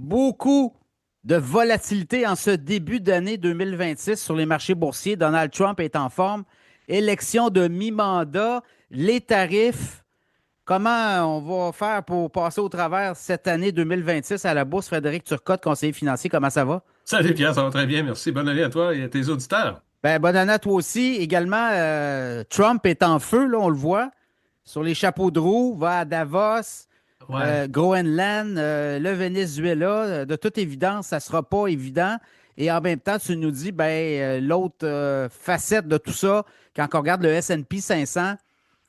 Beaucoup de volatilité en ce début d'année 2026 sur les marchés boursiers. Donald Trump est en forme. Élection de mi-mandat, les tarifs. Comment on va faire pour passer au travers cette année 2026 à la bourse? Frédéric Turcotte, conseiller financier, comment ça va? Salut Pierre, ça va très bien, merci. Bonne année à toi et à tes auditeurs. Ben, bonne année à toi aussi. Également, Trump est en feu, là, on le voit. Sur les chapeaux de roue, va à Davos, Ouais. Groenland, le Venezuela. De toute évidence, ça ne sera pas évident. Et en même temps, tu nous dis, ben, l'autre facette de tout ça, quand on regarde le S&P 500,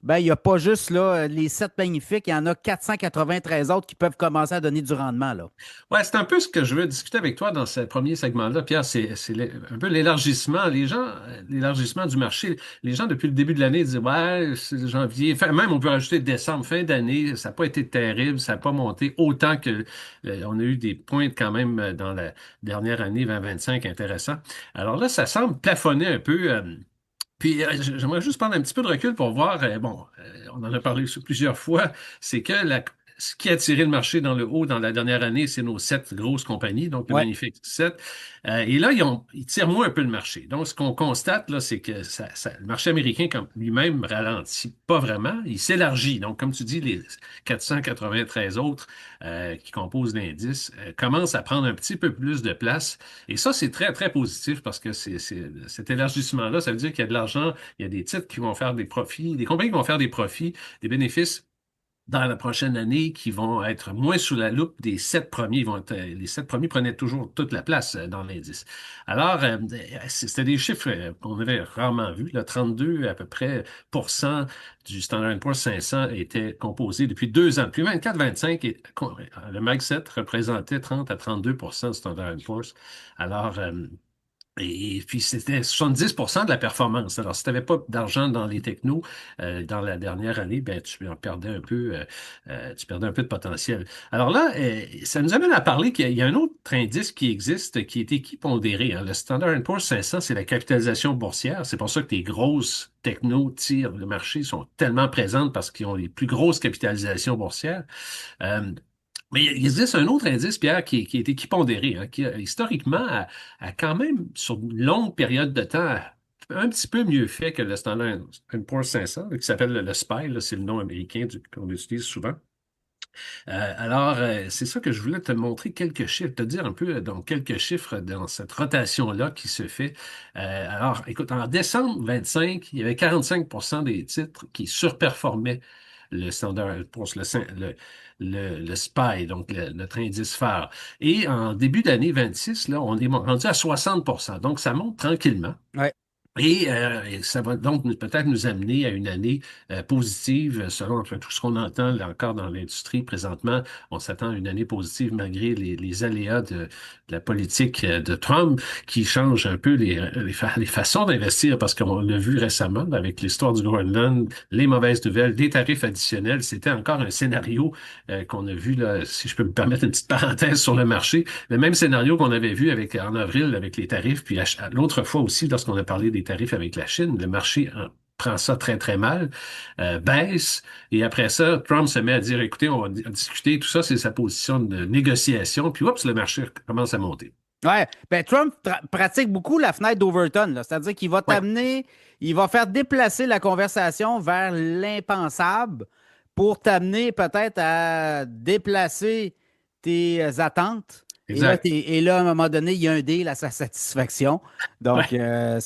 ben, il n'y a pas juste là, les 7 magnifiques, il y en a 493 autres qui peuvent commencer à donner du rendement, là. Ouais, c'est un peu ce que je veux discuter avec toi dans ce premier segment-là, Pierre. Un peu l'élargissement. L'élargissement du marché. Les gens, depuis le début de l'année, disent, ouais, c'est janvier. Même, on peut rajouter décembre, fin d'année. Ça n'a pas été terrible. Ça n'a pas monté autant que, on a eu des pointes quand même dans la dernière année 2025 intéressants. Alors là, ça semble plafonner un peu. J'aimerais juste prendre un petit peu de recul pour voir, on en a parlé plusieurs fois, c'est que ce qui a tiré le marché dans le haut dans la dernière année, c'est nos 7 grosses compagnies, donc le Ouais. Magnifique 7. Et là, ils tirent moins un peu le marché. Donc, ce qu'on constate, là, c'est que le marché américain, comme lui-même, ralentit pas vraiment. Il s'élargit. Donc, comme tu dis, les 493 autres qui composent l'indice commencent à prendre un petit peu plus de place. Et ça, c'est très, très positif parce que cet élargissement-là, ça veut dire qu'il y a de l'argent, il y a des titres qui vont faire des profits, des compagnies qui vont faire des profits, des bénéfices dans la prochaine année qui vont être moins sous la loupe des 7 premiers. Les 7 premiers prenaient toujours toute la place dans l'indice. Alors, c'était des chiffres qu'on avait rarement vus. Là, 32 à peu près du Standard Poor's 500 était composé depuis 2 ans. Depuis 24-25, le Mag 7 représentait 30 à 32 du Standard Poor's. Alors, et puis, c'était 70% de la performance. Alors, si tu n'avais pas d'argent dans les technos dans la dernière année, ben, tu perdais un peu de potentiel. Alors là, ça nous amène à parler qu'il y a un autre indice qui existe, qui est équipondéré, hein. Le Standard Poor's 500, c'est la capitalisation boursière. C'est pour ça que les grosses technos tirent le marché, sont tellement présentes parce qu'ils ont les plus grosses capitalisations boursières. Euh, mais il existe un autre indice, Pierre, qui est équipondéré, hein, qui historiquement a quand même, sur une longue période de temps, un petit peu mieux fait que le Standard Poor's 500, qui s'appelle le SPY, là, c'est le nom américain qu'on utilise souvent. C'est ça que je voulais te montrer quelques chiffres, te dire un peu donc quelques chiffres dans cette rotation-là qui se fait. Écoute, en décembre 25, il y avait 45% des titres qui surperformaient le Standard Poor's, le SPY, donc notre indice phare. Et en début d'année 26, là, on est rendu à 60%. Donc, ça monte tranquillement. Ouais. Et ça va donc peut-être nous amener à une année positive, selon enfin, tout ce qu'on entend là, encore dans l'industrie présentement. On s'attend à une année positive malgré les aléas de la politique de Trump qui change un peu les façons d'investir parce qu'on l'a vu récemment avec l'histoire du Groenland, les mauvaises nouvelles, des tarifs additionnels. C'était encore un scénario qu'on a vu, là, si je peux me permettre une petite parenthèse sur le marché, le même scénario qu'on avait vu en avril avec les tarifs, puis l'autre fois aussi, lorsqu'on a parlé des tarifs avec la Chine, le marché prend ça très, très mal, baisse, et après ça, Trump se met à dire, écoutez, on va discuter, tout ça, c'est sa position de négociation, puis oups, le marché commence à monter. Ouais, ben Trump pratique beaucoup la fenêtre d'Overton, là. C'est-à-dire qu'il va Oui, t'amener, il va faire déplacer la conversation vers l'impensable pour t'amener peut-être à déplacer tes attentes. exact. Et là, à un moment donné, il y a un deal à sa satisfaction. Donc, Ouais,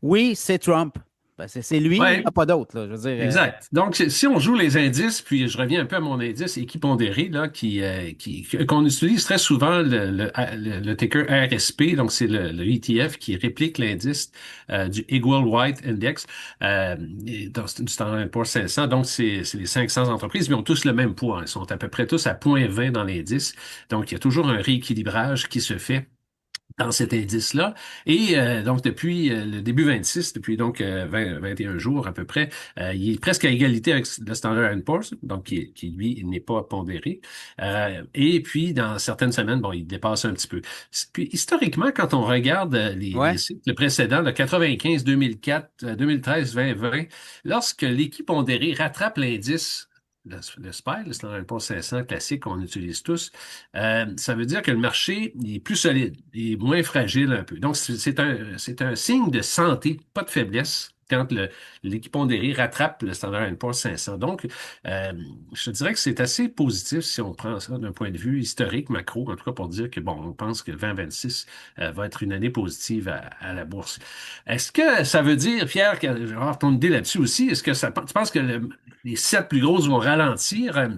oui, c'est Trump. Ben, c'est lui, il n'y en ouais. a pas d'autre, là. Je veux dire, Exact. Donc, si on joue les indices, puis je reviens un peu à mon indice équipondéré, là, qu'on utilise très souvent le ticker RSP, donc c'est le ETF qui réplique l'indice du Equal White Index du Standard Poor's 500. Donc, c'est les 500 entreprises, mais ils ont tous le même poids, hein. Ils sont à peu près tous à 0,20 dans l'indice. Donc, il y a toujours un rééquilibrage qui se fait dans cet indice-là. Et donc, depuis le début 26, depuis donc 21 jours à peu près, il est presque à égalité avec le Standard Poor's, donc qui lui, il n'est pas pondéré. Et puis, dans certaines semaines, bon, il dépasse un petit peu. Puis, historiquement, quand on regarde les ouais. cycles précédents, le 95, 2004, 2013, 2020, lorsque l'équipe pondérée rattrape l'indice, le SPY, le Standard Poor's 500 classique qu'on utilise tous, ça veut dire que le marché il est plus solide, il est moins fragile un peu. Donc, c'est un signe de santé, pas de faiblesse, quand l'équipondéré rattrape le Standard Poor's 500. Donc, euh, je te dirais que c'est assez positif si on prend ça d'un point de vue historique, macro, en tout cas pour dire que, bon, on pense que 2026 va être une année positive à la bourse. Est-ce que ça veut dire, Pierre, que, je vais avoir ton idée là-dessus aussi, est-ce que tu penses que les sept plus grosses vont ralentir?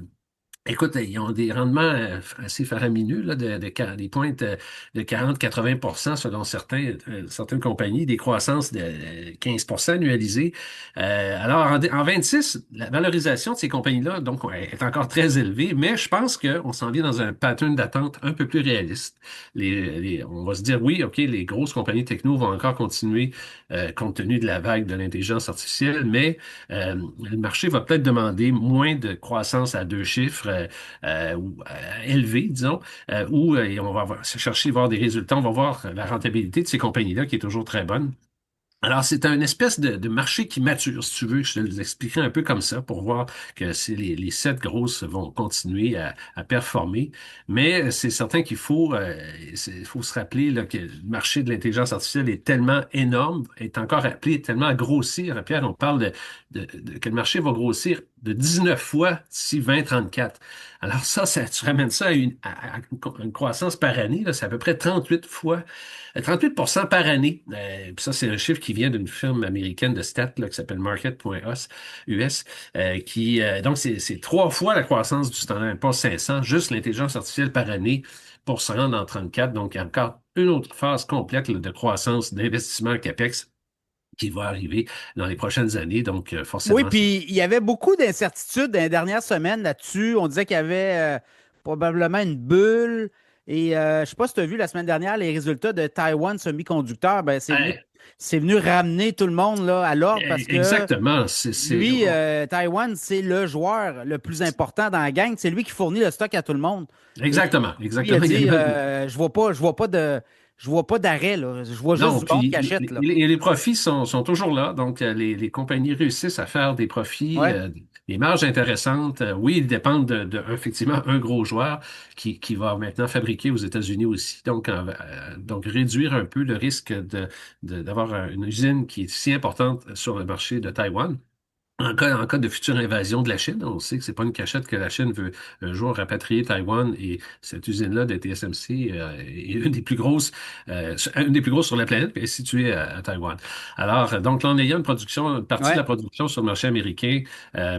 Écoute, ils ont des rendements assez faramineux, là, des pointes de 40-80 selon certaines compagnies, des croissances de 15 annualisées. Alors, en 26, la valorisation de ces compagnies-là, donc, est encore très élevée, mais je pense qu'on s'en vient dans un pattern d'attente un peu plus réaliste. On va se dire, oui, OK, les grosses compagnies techno vont encore continuer compte tenu de la vague de l'intelligence artificielle, mais le marché va peut-être demander moins de croissance à deux chiffres ou élevés, disons, où on va chercher à voir des résultats, on va voir la rentabilité de ces compagnies-là qui est toujours très bonne. Alors, c'est un espèce de marché qui mature, si tu veux. Je te l'expliquerai un peu comme ça pour voir que les sept grosses vont continuer à performer. Mais c'est certain il faut se rappeler là, que le marché de l'intelligence artificielle est tellement énorme, est encore appelé tellement à grossir. Pierre, on parle que le marché va grossir de 19 fois d'ici 2034. Alors tu ramènes ça à une croissance par année, là, c'est à peu près 38 fois 38% par année. Puis ça, c'est un chiffre qui vient d'une firme américaine de stats là, qui s'appelle Market.us, US, donc c'est trois fois la croissance du Standard Poor's 500, juste l'intelligence artificielle par année pour se rendre en 34. Donc, il y a encore une autre phase complète là, de croissance d'investissement CAPEX qui va arriver dans les prochaines années. Donc, Oui, forcément, puis il y avait beaucoup d'incertitudes dans les dernières semaines là-dessus. On disait qu'il y avait probablement une bulle. Et je ne sais pas si tu as vu la semaine dernière les résultats de Taiwan Semiconductor. Ben, hey, c'est venu ramener tout le monde là, à l'ordre parce que exactement. lui, Taïwan, c'est le joueur le plus important dans la gang. C'est lui qui fournit le stock à tout le monde. Et Exactement, lui a exactement. dit je vois pas d'arrêt, là. Je vois juste Non, du monde qui puis achète, là. les profits sont toujours là. Donc, les compagnies réussissent à faire des profits, Ouais. des marges intéressantes. Oui, ils dépendent effectivement, un gros joueur qui va maintenant fabriquer aux États-Unis aussi. Donc, réduire un peu le risque d'avoir une usine qui est si importante sur le marché de Taïwan. En cas de future invasion de la Chine, on sait que c'est pas une cachette que la Chine veut un jour rapatrier Taïwan et cette usine-là de TSMC est une des plus grosses sur la planète, puis elle est située à Taïwan. Alors, donc là, en ayant une partie de Ouais. la production sur le marché américain,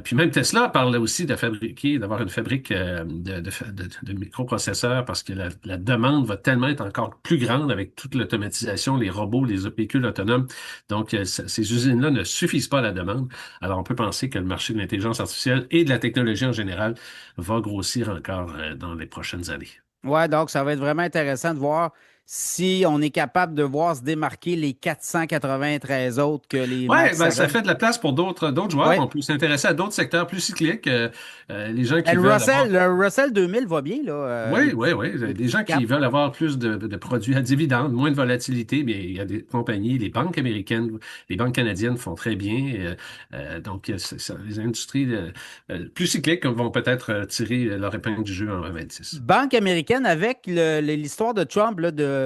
puis même Tesla parle aussi d'avoir une fabrique de microprocesseurs parce que la demande va tellement être encore plus grande avec toute l'automatisation, les robots, les véhicules autonomes. Donc, ces usines-là ne suffisent pas à la demande. Alors, on peut penser que le marché de l'intelligence artificielle et de la technologie en général va grossir encore dans les prochaines années. Ouais, donc ça va être vraiment intéressant de voir si on est capable de voir se démarquer les 493 autres que les Ouais, Max ben, ça 7. fait de la place pour d'autres joueurs. Ouais. On peut s'intéresser à d'autres secteurs plus cycliques. Les gens qui Ben, veulent avoir Le Russell 2000 va bien, là. Oui, oui, oui. Des gens qui Cap. veulent avoir plus de produits à dividendes, moins de volatilité, mais il y a des compagnies, les banques américaines, les banques canadiennes font très bien. Donc, les industries plus cycliques vont peut-être tirer leur épingle du jeu en 2026. Banque américaine avec l'histoire de Trump là, de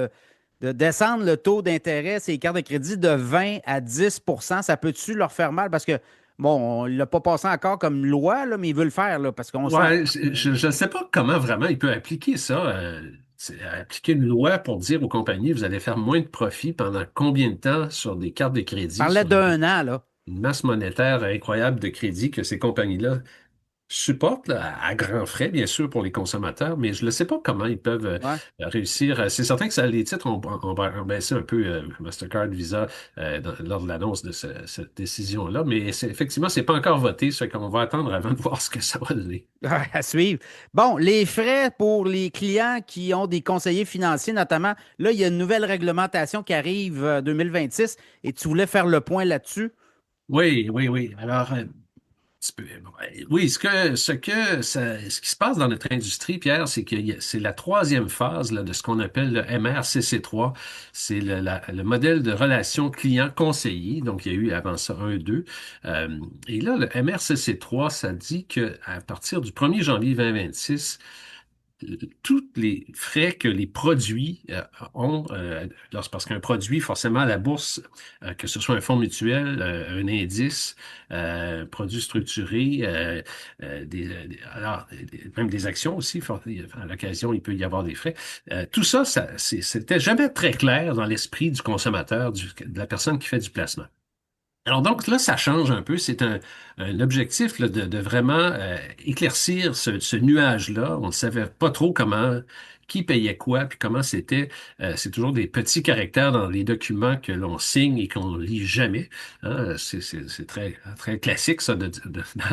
descendre le taux d'intérêt, ses cartes de crédit de 20 à 10 ça peut-tu leur faire mal? Parce que, bon, on ne l'a pas passé encore comme loi, là, mais il veut le faire, là, parce qu'on sent. Ouais, je ne sais pas comment vraiment il peut appliquer ça. Appliquer une loi pour dire aux compagnies, vous allez faire moins de profits pendant combien de temps sur des cartes de Il crédit, parlait sur d'un an, là. une masse monétaire incroyable de crédit que ces compagnies-là supportent là, à grands frais, bien sûr, pour les consommateurs, mais je ne sais pas comment ils peuvent Ouais. réussir. C'est certain que les titres ont baissé un peu Mastercard, Visa lors de l'annonce de cette décision-là, mais effectivement, c'est pas encore voté, ce qu'on va attendre avant de voir ce que ça va donner. Ouais, à suivre. Bon, les frais pour les clients qui ont des conseillers financiers, notamment, là, il y a une nouvelle réglementation qui arrive 2026 et tu voulais faire le point là-dessus. Oui, oui, oui. Alors, petit peu. Oui, ce qui se passe dans notre industrie, Pierre, c'est que c'est la troisième phase là, de ce qu'on appelle le MRCC3. C'est le modèle de relation client conseiller. Donc, il y a eu avant ça un, deux. Et là, le MRCC3, ça dit que à partir du 1er janvier 2026, tous les frais que les produits ont, parce qu'un produit, forcément, à la bourse, que ce soit un fonds mutuel, un indice, produit structuré, même des actions aussi, à l'occasion, il peut y avoir des frais. Tout ça, c'était jamais très clair dans l'esprit du consommateur, de la personne qui fait du placement. Alors donc là, ça change un peu. C'est un objectif là, de vraiment éclaircir ce nuage-là. On ne savait pas trop comment, qui payait quoi, puis comment c'était. C'est toujours des petits caractères dans les documents que l'on signe et qu'on lit jamais. Hein. C'est très, très classique, ça, dans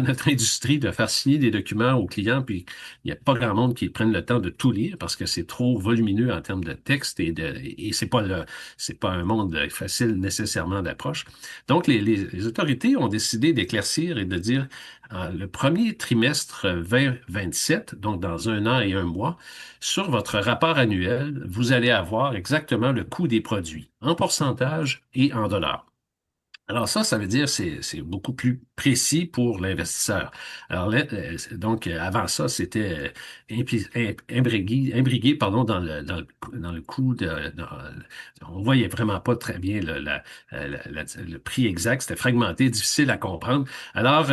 notre industrie, de faire signer des documents aux clients, puis il n'y a pas grand monde qui prenne le temps de tout lire parce que c'est trop volumineux en termes de texte et c'est pas un monde facile nécessairement d'approche. Donc, les autorités ont décidé d'éclaircir et de dire le premier trimestre 2027, donc dans un an et un mois, sur votre rapport annuel, vous allez avoir exactement le coût des produits en pourcentage et en dollars. Alors ça veut dire c'est beaucoup plus précis pour l'investisseur. Alors là, donc avant ça, c'était imbrigué pardon dans le coût on voyait vraiment pas très bien le prix exact, c'était fragmenté, difficile à comprendre. Alors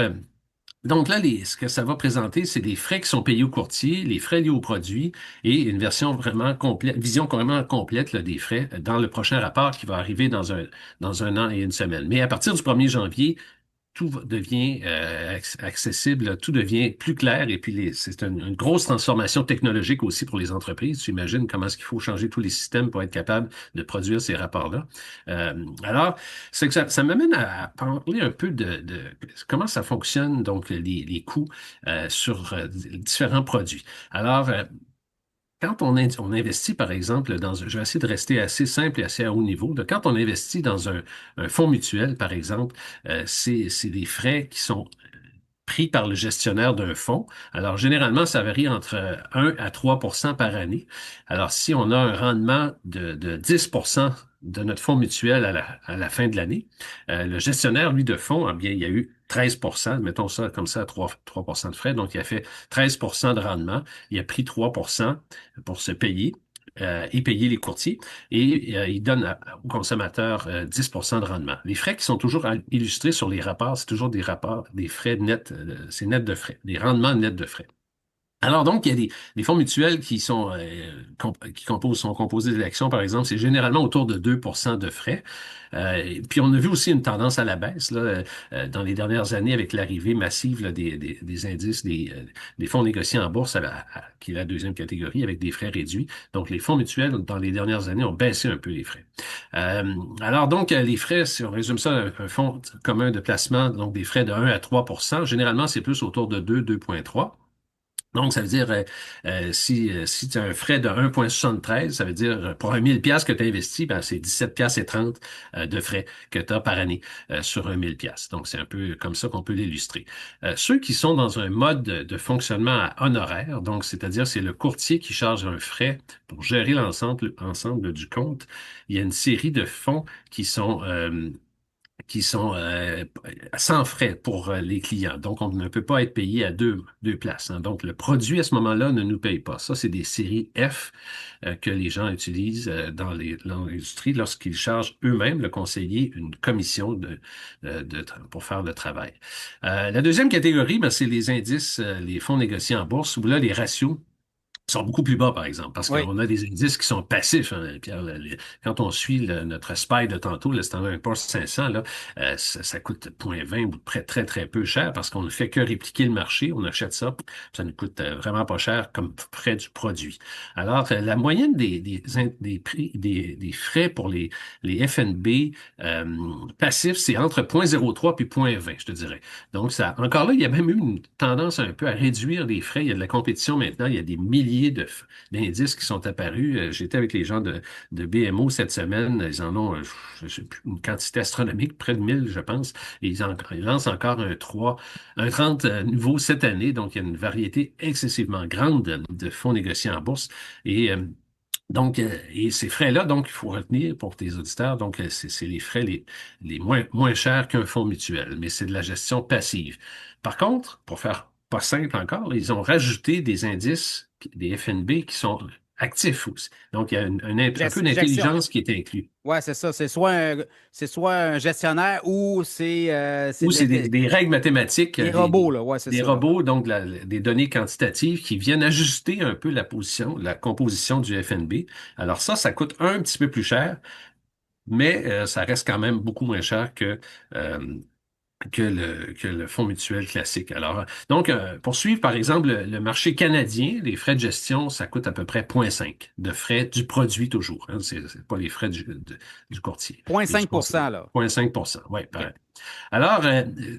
donc là, ce que ça va présenter, c'est des frais qui sont payés au courtier, les frais liés au produit et une version vraiment complète, vision vraiment complète là, des frais dans le prochain rapport qui va arriver dans un an et une semaine. Mais à partir du 1er janvier, devient accessible, tout devient plus clair et puis c'est une grosse transformation technologique aussi pour les entreprises. Tu imagines comment est-ce qu'il faut changer tous les systèmes pour être capable de produire ces rapports-là. Alors, c'est que ça m'amène à parler un peu de comment ça fonctionne, donc les coûts sur différents produits. Alors, quand on investit, par exemple, je vais essayer de rester assez simple et assez à haut niveau. Quand on investit dans un fonds mutuel, par exemple, c'est des frais qui sont pris par le gestionnaire d'un fonds. Alors, généralement, ça varie entre 1 à 3 par année. Alors, si on a un rendement de 10 de notre fonds mutuel à la fin de l'année, le gestionnaire, lui, de fonds, eh bien, il y a eu 13 mettons ça comme ça, 3 de frais. Donc, il a fait 13 de rendement. Il a pris 3 pour se payer. Et payer les courtiers et il donne aux consommateurs 10 de rendement. Les frais qui sont toujours illustrés sur les rapports, c'est toujours des rapports, des frais nets, c'est net de frais, des rendements nets de frais. Alors donc, il y a des fonds mutuels qui sont composés d'élections, par exemple, c'est généralement autour de 2 de frais. Puis on a vu aussi une tendance à la baisse là, dans les dernières années avec l'arrivée massive là, des indices, des fonds négociés en bourse, qui est la deuxième catégorie, avec des frais réduits. Donc les fonds mutuels, dans les dernières années, ont baissé un peu les frais. Alors donc, les frais, si on résume ça, un fonds commun de placement, donc des frais de 1 à 3 généralement, c'est plus autour de 2,3. Donc, ça veut dire, si tu as un frais de 1,73, ça veut dire pour un 1000 pièces que tu as investi, ben, c'est 17 pièces et 30 de frais que tu as par année sur un 1000 pièces. Donc, c'est un peu comme ça qu'on peut l'illustrer. Ceux qui sont dans un mode de fonctionnement à honoraire, donc c'est-à-dire c'est le courtier qui charge un frais pour gérer ensemble du compte, il y a une série de fonds qui sont sans frais pour les clients. Donc, on ne peut pas être payé à deux places. Hein. Donc, le produit à ce moment-là ne nous paye pas. Ça, c'est des séries F que les gens utilisent dans l'industrie lorsqu'ils chargent eux-mêmes, le conseiller, une commission pour faire le travail. La deuxième catégorie, ben, c'est les indices, les fonds négociés en bourse, où là, les ratios sont beaucoup plus bas, par exemple, parce Oui. qu'on a des indices qui sont passifs. Hein, Pierre, quand on suit notre SPY de tantôt, le Standard Poor's 500, là, ça coûte 0,20 ou très, très peu cher parce qu'on ne fait que répliquer le marché. On achète ça, ça nous coûte vraiment pas cher comme près du produit. Alors, la moyenne des prix, des frais pour les FNB passifs, c'est entre 0,03 puis 0,20, je te dirais. Donc, encore là, il y a même eu une tendance un peu à réduire les frais. Il y a de la compétition maintenant. Il y a des milliers milliers d'indices qui sont apparus. J'étais avec les gens de BMO cette semaine. Ils en ont je sais plus, une quantité astronomique, près de 1000, je pense. Et ils lancent encore un 30 nouveau cette année. Donc, il y a une variété excessivement grande de fonds négociés en bourse. Et donc, et ces frais-là, donc, il faut retenir pour tes auditeurs, donc, c'est les frais les moins chers qu'un fonds mutuel, mais c'est de la gestion passive. Par contre, pour faire pas simple encore, ils ont rajouté des indices, des FNB qui sont actifs aussi. Donc, il y a un peu Gestion. d'intelligence qui est inclus. Ouais, c'est ça. C'est soit un gestionnaire ou c'est Ou c'est des règles mathématiques, des robots, là. Ouais, c'est des ça, là. robots, donc des données quantitatives qui viennent ajuster un peu la composition du FNB. Alors ça coûte un petit peu plus cher, mais ça reste quand même beaucoup moins cher euh, que le fonds mutuel classique. Alors, donc, pour suivre, par exemple, le marché canadien, les frais de gestion, ça coûte à peu près 0,5 de frais du produit toujours. Hein. C'est pas les frais du courtier et du 0,5 conseiller. là. 0,5 oui, OK. pareil. Alors,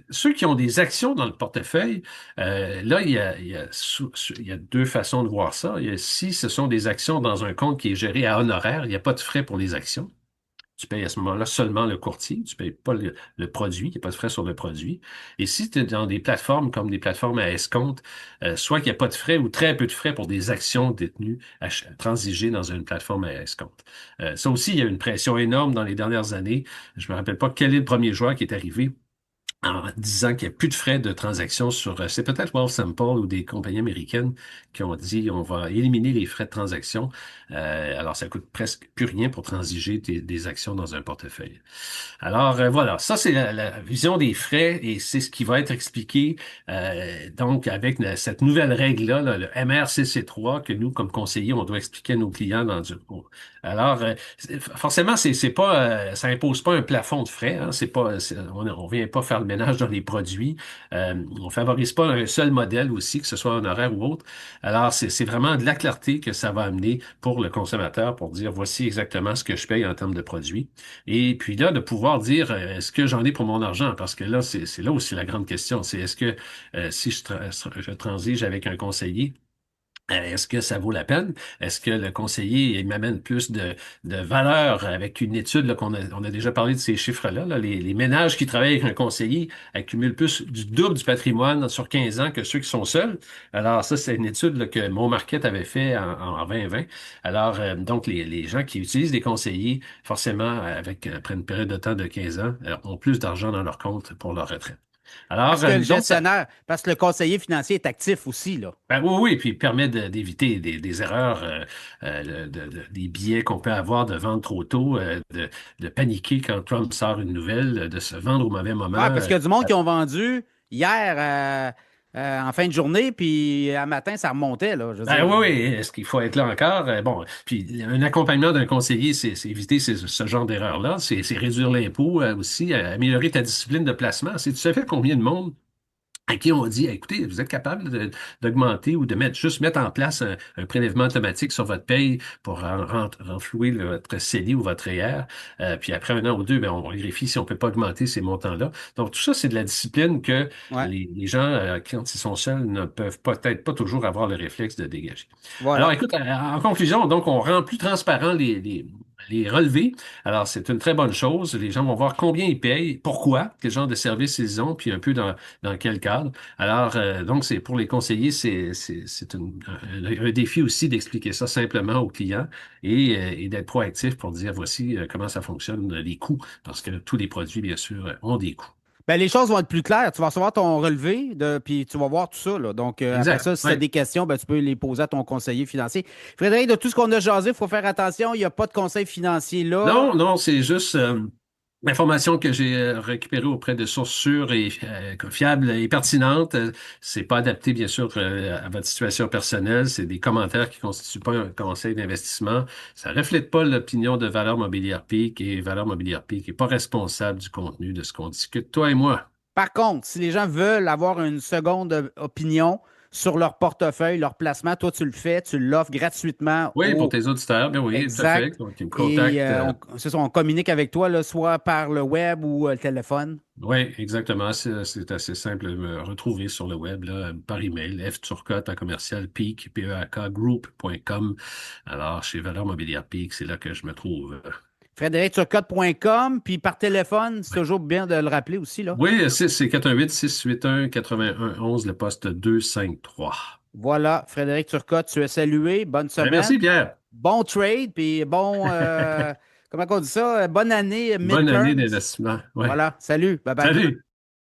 ceux qui ont des actions dans le portefeuille, là, il y a deux façons de voir ça. Si ce sont des actions dans un compte qui est géré à honoraire, il n'y a pas de frais pour les actions. Tu payes à ce moment-là seulement le courtier, tu payes pas le produit, il n'y a pas de frais sur le produit. Et si tu es dans des plateformes comme des plateformes à escompte, soit qu'il n'y a pas de frais ou très peu de frais pour des actions détenues, transigées dans une plateforme à escompte. Ça aussi, il y a une pression énorme dans les dernières années. Je me rappelle pas quel est le premier joueur qui est arrivé en disant qu'il n'y a plus de frais de transaction sur, c'est peut-être Wealthsimple ou des compagnies américaines qui ont dit on va éliminer les frais de transaction. Alors, ça coûte presque plus rien pour transiger des actions dans un portefeuille. Alors voilà, ça c'est la vision des frais et c'est ce qui va être expliqué donc avec cette nouvelle règle-là, là, le MRCC3 que nous, comme conseillers, on doit expliquer à nos clients dans du cours. Alors forcément, c'est pas, ça impose pas un plafond de frais. Hein, c'est pas, on vient pas faire le ménage dans les produits. On favorise pas un seul modèle aussi, que ce soit honoraire ou autre. Alors c'est vraiment de la clarté que ça va amener pour le consommateur pour dire voici exactement ce que je paye en termes de produits. Et puis là, de pouvoir dire, est-ce que j'en ai pour mon argent? Parce que là, c'est là aussi la grande question. C'est est-ce que si je transige avec un conseiller, est-ce que ça vaut la peine? Est-ce que le conseiller il m'amène plus de valeur avec une étude là, on a déjà parlé de ces chiffres-là, là, les ménages qui travaillent avec un conseiller accumulent plus du double du patrimoine sur 15 ans que ceux qui sont seuls. Alors ça, c'est une étude là, que Mon Market avait fait en 2020. Alors donc les gens qui utilisent des conseillers, forcément après une période de temps de 15 ans, ont plus d'argent dans leur compte pour leur retraite. Alors donc ça, Parce que le conseiller financier est actif aussi, là. ben oui, oui, puis il permet d'éviter des erreurs, des billets qu'on peut avoir de vendre trop tôt, de paniquer quand Trump sort une nouvelle, de se vendre au mauvais moment. Ouais, parce qu'il y a du monde qui ont vendu hier en fin de journée, puis à matin, ça remontait, là. Je veux Ben dire. oui, oui, est-ce qu'il faut être là encore? Bon, puis un accompagnement d'un conseiller, c'est éviter ce genre d'erreurs-là, c'est réduire l'impôt aussi, améliorer ta discipline de placement. C'est tu sais fait combien de monde à qui on dit, écoutez, vous êtes capable d'augmenter ou de juste mettre en place un prélèvement automatique sur votre paye pour renflouer votre CELI ou votre REER. Puis après un an ou deux, ben, on vérifie si on peut pas augmenter ces montants-là. Donc tout ça, c'est de la discipline que Ouais, les gens, quand ils sont seuls, ne peuvent peut-être pas toujours avoir le réflexe de dégager. Alors voilà. écoute, en conclusion, donc on rend plus transparent les relevés. Alors, c'est une très bonne chose. Les gens vont voir combien ils payent, pourquoi, quel genre de service ils ont, puis un peu dans quel cadre. Alors, donc, c'est pour les conseillers, un défi aussi d'expliquer ça simplement aux clients et d'être proactif pour dire voici comment ça fonctionne, les coûts, parce que tous les produits, bien sûr, ont des coûts. Ben, les choses vont être plus claires. Tu vas recevoir ton relevé, puis tu vas voir tout ça, là. Donc, après Exact. ça, si tu as Oui. des questions, ben, tu peux les poser à ton conseiller financier. Frédéric, de tout ce qu'on a jasé, il faut faire attention. Il n'y a pas de conseil financier là. Non, non, c'est juste l'information que j'ai récupérée auprès de sources sûres et fiables et pertinentes. C'est pas adapté, bien sûr, à votre situation personnelle. C'est des commentaires qui constituent pas un conseil d'investissement. Ça reflète pas l'opinion de Valeur Mobilière Peak et Valeur Mobilière Peak est pas responsable du contenu de ce qu'on discute, toi et moi. Par contre, si les gens veulent avoir une seconde opinion, sur leur portefeuille, leur placement. Toi, tu le fais, tu l'offres gratuitement Oui, pour au tes auditeurs, bien oui, tout à fait. exact. Donc, ils me Et contactent. c'est ça, on communique avec toi, là, soit par le web ou le téléphone. Oui, exactement. C'est assez simple de me retrouver sur le web, là, par email, fturcotte à commercial peak, PEAK group.com. Alors, chez Valeur Mobilière Peak, c'est là que je me trouve. FrédéricTurcotte.com, puis par téléphone, c'est Ouais. toujours bien de le rappeler aussi, là. Oui, c'est 418-681-8111, le poste 253. Voilà, Frédéric Turcotte, tu es salué. Bonne Ben, semaine. merci, Pierre. Bon trade, puis bon, comment on dit ça? Bonne année, Bonne année midterms. d'investissement. Ouais. Voilà, salut, bye bye. Salut.